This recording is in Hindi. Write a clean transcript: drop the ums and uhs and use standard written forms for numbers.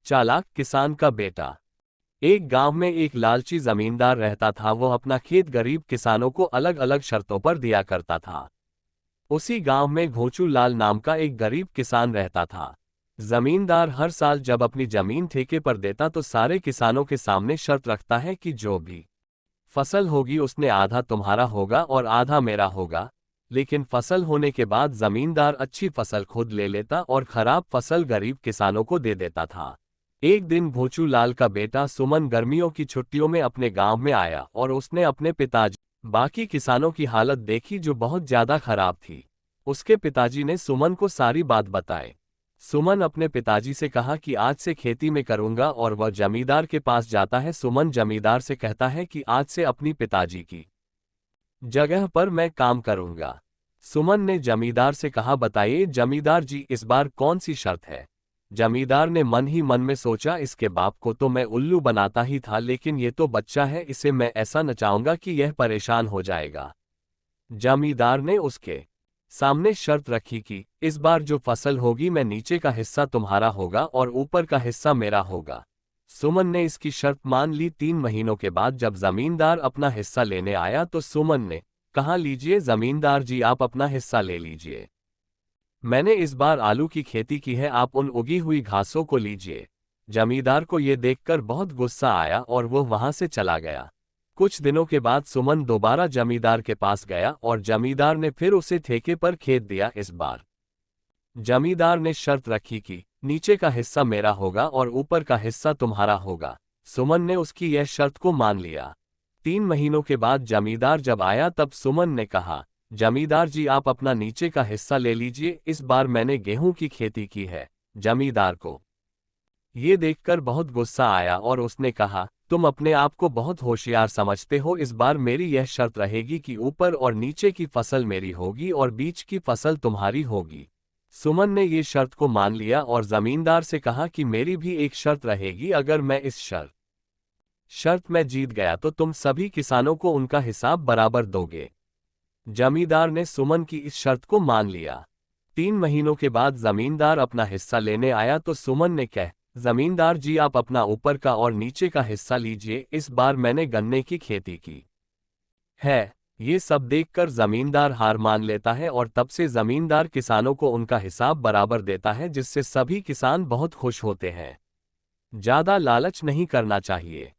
चालाक किसान का बेटा। एक गांव में एक लालची जमींदार रहता था। वो अपना खेत गरीब किसानों को अलग अलग शर्तों पर दिया करता था। उसी गांव में घोंचू लाल नाम का एक गरीब किसान रहता था। जमींदार हर साल जब अपनी जमीन ठेके पर देता तो सारे किसानों के सामने शर्त रखता है कि जो भी फसल होगी उसमें आधा तुम्हारा होगा और आधा मेरा होगा। लेकिन फसल होने के बाद जमींदार अच्छी फसल खुद ले लेता और खराब फसल गरीब किसानों को दे देता था। एक दिन भोचू लाल का बेटा सुमन गर्मियों की छुट्टियों में अपने गांव में आया और उसने अपने पिताजी बाकी किसानों की हालत देखी जो बहुत ज्यादा खराब थी। उसके पिताजी ने सुमन को सारी बात बताई। सुमन अपने पिताजी से कहा कि आज से खेती में करूंगा और वह जमींदार के पास जाता है। सुमन जमींदार से कहता है कि आज से अपनी पिताजी की जगह पर मैं काम करूंगा। सुमन ने जमींदार से कहा, बताइए जमींदार जी, इस बार कौन सी शर्त है। जमींदार ने मन ही मन में सोचा, इसके बाप को तो मैं उल्लू बनाता ही था, लेकिन ये तो बच्चा है, इसे मैं ऐसा नचाऊंगा कि यह परेशान हो जाएगा। जमींदार ने उसके सामने शर्त रखी कि इस बार जो फसल होगी मैं नीचे का हिस्सा तुम्हारा होगा और ऊपर का हिस्सा मेरा होगा। सुमन ने इसकी शर्त मान ली। 3 महीनों के बाद जब जमींदार अपना हिस्सा लेने आया तो सुमन ने कहा, लीजिए जमींदार जी, आप अपना हिस्सा ले लीजिए। मैंने इस बार आलू की खेती की है, आप उन उगी हुई घासों को लीजिए। जमींदार को यह देखकर बहुत गुस्सा आया और वो वहां से चला गया। कुछ दिनों के बाद सुमन दोबारा जमींदार के पास गया और जमींदार ने फिर उसे ठेके पर खेत दिया। इस बार जमींदार ने शर्त रखी कि नीचे का हिस्सा मेरा होगा और ऊपर का हिस्सा तुम्हारा होगा। सुमन ने उसकी यह शर्त को मान लिया। 3 महीनों के बाद जमींदार जब आया तब सुमन ने कहा, जमींदार जी, आप अपना नीचे का हिस्सा ले लीजिए, इस बार मैंने गेहूं की खेती की है। जमींदार को ये देखकर बहुत गुस्सा आया और उसने कहा, तुम अपने आप को बहुत होशियार समझते हो, इस बार मेरी यह शर्त रहेगी कि ऊपर और नीचे की फसल मेरी होगी और बीच की फसल तुम्हारी होगी। सुमन ने ये शर्त को मान लिया और जमींदार से कहा कि मेरी भी एक शर्त रहेगी, अगर मैं इस शर्त में जीत गया तो तुम सभी किसानों को उनका हिसाब बराबर दोगे। जमींदार ने सुमन की इस शर्त को मान लिया। 3 महीनों के बाद जमींदार अपना हिस्सा लेने आया तो सुमन ने कहा, जमींदार जी, आप अपना ऊपर का और नीचे का हिस्सा लीजिए, इस बार मैंने गन्ने की खेती की है। ये सब देखकर जमींदार हार मान लेता है और तब से जमींदार किसानों को उनका हिसाब बराबर देता है, जिससे सभी किसान बहुत खुश होते हैं। ज्यादा लालच नहीं करना चाहिए।